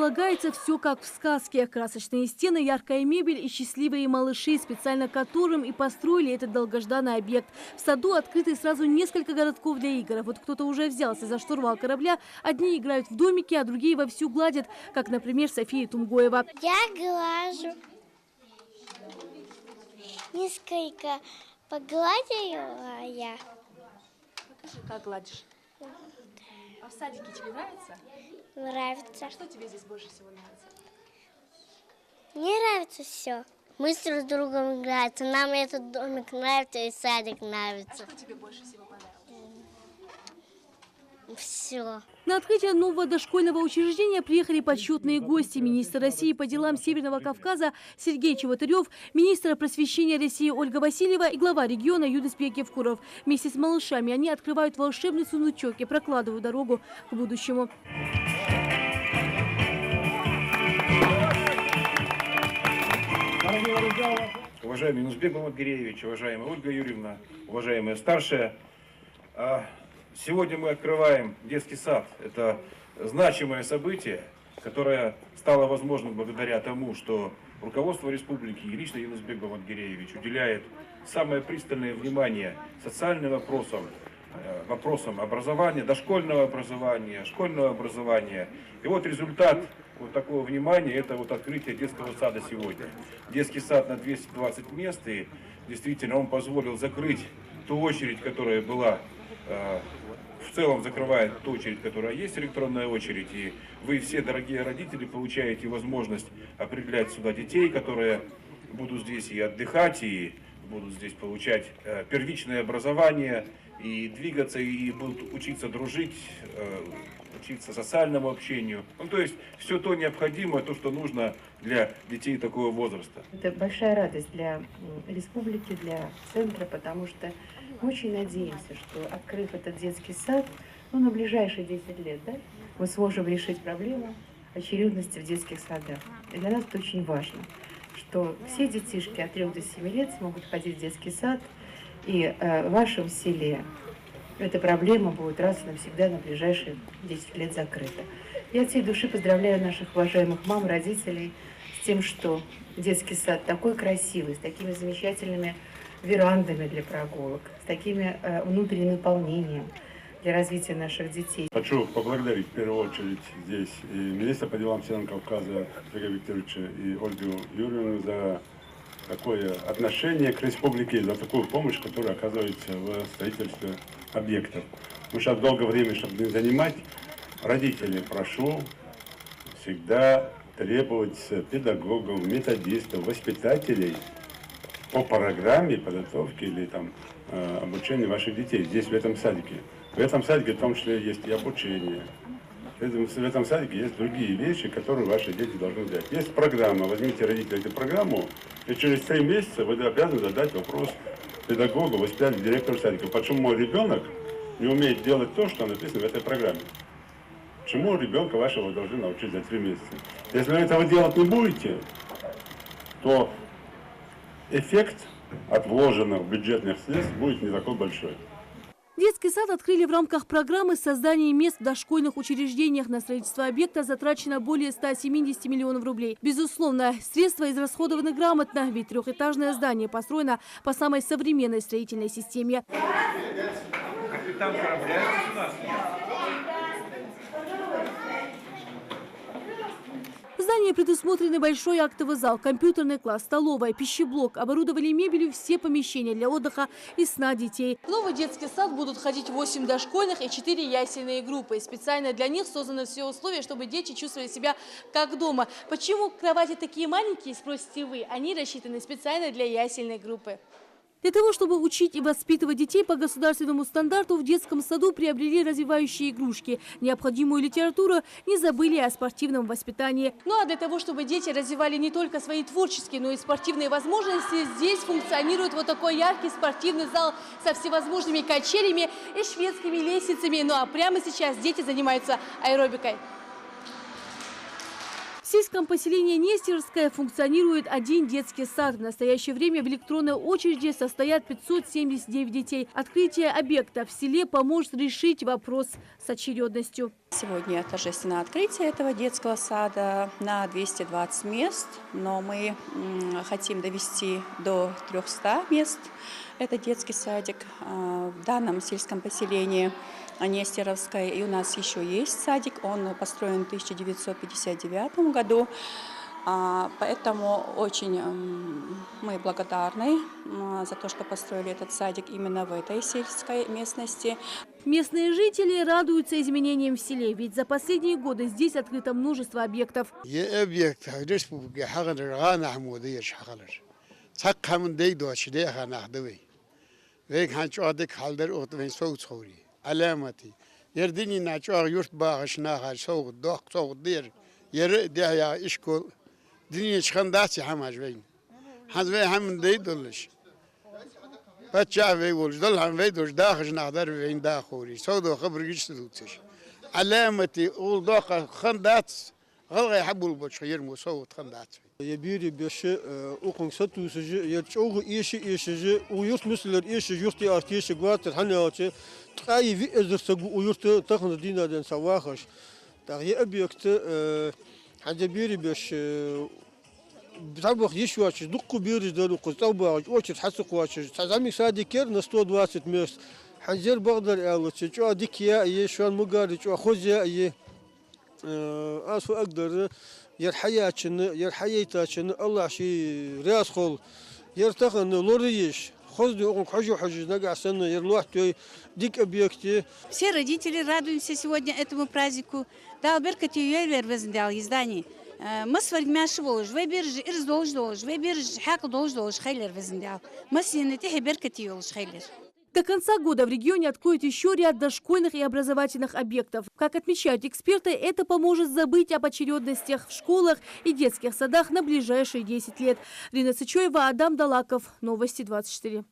располагается все как в сказке. Красочные стены, яркая мебель и счастливые малыши, специально которым и построили этот долгожданный объект. В саду открыты сразу несколько городков для игр. Вот кто-то уже взялся за штурвал корабля. Одни играют в домики, а другие вовсю гладят, как, например, София Тумгоева. Я глажу. Несколько погладила я. Покажи, как гладишь. А в садике тебе нравится? Нравится. А что тебе здесь больше всего нравится? Мне нравится все. Мы с друг другом играем. Нам этот домик нравится и садик нравится. А что тебе больше всего понравилось? Все. На открытие нового дошкольного учреждения приехали почетные гости. Министр России по делам Северного Кавказа Сергей Чеботарев, министр просвещения России Ольга Васильева и глава региона Юдис-Бек Евкуров. Вместе с малышами они открывают волшебный сундучок и прокладывают дорогу к будущему. Уважаемый Юнусбек Маматгиреевич, уважаемая Ольга Юрьевна, уважаемая старшая, сегодня мы открываем детский сад. Это значимое событие, которое стало возможным благодаря тому, что руководство республики и лично Юнусбек Маматгиреевич уделяет самое пристальное внимание социальным вопросам образования, дошкольного образования, школьного образования. И вот результат вот такого внимания – это вот открытие детского сада сегодня. Детский сад на 220 мест, и действительно он позволил закрыть ту очередь, которая была, в целом закрывает ту очередь, которая есть, электронная очередь. И вы все, дорогие родители, получаете возможность определять сюда детей, которые будут здесь и отдыхать, и будут здесь получать первичное образование, и двигаться, и будут учиться дружить, учиться социальному общению. Ну, то есть все то необходимое, то, что нужно для детей такого возраста. Это большая радость для республики, для центра, потому что мы очень надеемся, что, открыв этот детский сад, на ближайшие 10 лет, мы сможем решить проблему очередности в детских садах. И для нас это очень важно, что все детишки от 3 до 7 лет смогут ходить в детский сад, и в вашем селе эта проблема будет раз и навсегда на ближайшие 10 лет закрыта. Я от всей души поздравляю наших уважаемых мам, родителей с тем, что детский сад такой красивый, с такими замечательными верандами для прогулок, с такими внутренним наполнением для развития наших детей. Хочу поблагодарить в первую очередь здесь и министра по делам Северного Кавказа Сергея Викторовича и Ольгу Юрьевну за такое отношение к республике, за такую помощь, которая оказывается в строительстве объектов. Мы сейчас долгое время, чтобы не занимать, родителей прошу всегда требовать педагогов, методистов, воспитателей по программе подготовки или там обучения ваших детей здесь, в этом садике. В этом садике в том числе есть и обучение. В этом садике есть другие вещи, которые ваши дети должны взять. Есть программа, возьмите родители эту программу, и через 3 месяца вы обязаны задать вопрос педагогу, воспитателю, директору садика. Почему мой ребенок не умеет делать то, что написано в этой программе? Чему ребенка вашего должны научить за 3 месяца? Если вы этого делать не будете, то эффект от вложенных бюджетных средств будет не такой большой. Детский сад открыли в рамках программы создания мест в дошкольных учреждениях. На строительство объекта затрачено более 170 миллионов рублей. Безусловно, средства израсходованы грамотно, ведь 3-этажное здание построено по самой современной строительной системе. Капитан корабля у нас нет. В здании предусмотрены большой актовый зал, компьютерный класс, столовая, пищеблок. Оборудовали мебелью все помещения для отдыха и сна детей. В новый детский сад будут ходить 8 дошкольных и 4 ясельные группы. Специально для них созданы все условия, чтобы дети чувствовали себя как дома. Почему кровати такие маленькие, спросите вы? Они рассчитаны специально для ясельной группы. Для того, чтобы учить и воспитывать детей по государственному стандарту, в детском саду приобрели развивающие игрушки. Необходимую литературу, не забыли о спортивном воспитании. Ну а для того, чтобы дети развивали не только свои творческие, но и спортивные возможности, здесь функционирует вот такой яркий спортивный зал со всевозможными качелями и шведскими лестницами. Ну а прямо сейчас дети занимаются аэробикой. В сельском поселении Нестеровское функционирует один детский сад. В настоящее время в электронной очереди состоят 579 детей. Открытие объекта в селе поможет решить вопрос с очередностью. Сегодня торжественное открытие этого детского сада на 220 мест, но мы хотим довести до 300 мест этот детский садик в данном сельском поселении Нестеровское. И у нас еще есть садик, он построен в 1959 году. Поэтому очень мы благодарны за то, что построили этот садик именно в этой сельской местности. Местные жители радуются изменениям в селе, ведь за последние годы здесь открыто множество объектов. Dünya çıkandası hamaj veyn. Haz ve ham deydolş. Bacca ve olş dal ham ve doş dağış nağdar veyn dağ khori. Sawdo khabr gishtutush. Alamati ol dağ khandat. Galga yahbul boş khayr mo sawt khandat. Yebiri beşe okun satusucu yerçoğu işi uyurt müsler işi yurti artiş gwater hanatı. Tayyi vi ezersagu uyurt takhın dinaden savahaş. Tagyi abiyakte Hacabiri beş بتعرف يشوش دقوا بيرج دلوا قصوا وش تحسق وش تعزمي صادقير نستود واسط مس حنجر بقدر قالوا شو ديك يا شو المقاري شو خوزيا يه أسو أقدر يرحياتشن الله شي راس خل يرتخن لوريش خذ حجو نقع سنة يروحتوا ديك объекте. Все родители радуемся сегодня этому празднику. Да, беркати юэлер везендал издание. Мы с вами шволж, вы бирж, ирз долж, вы бирж, хак долж, хейлер везендал. Мы синете беркати юэлж хейлер. До конца года в регионе откроют еще ряд дошкольных и образовательных объектов. Как отмечают эксперты, это поможет забыть об очередностях в школах и детских садах на ближайшие 10 лет. Рина Сычоева, Адам Далаков. Новости 24.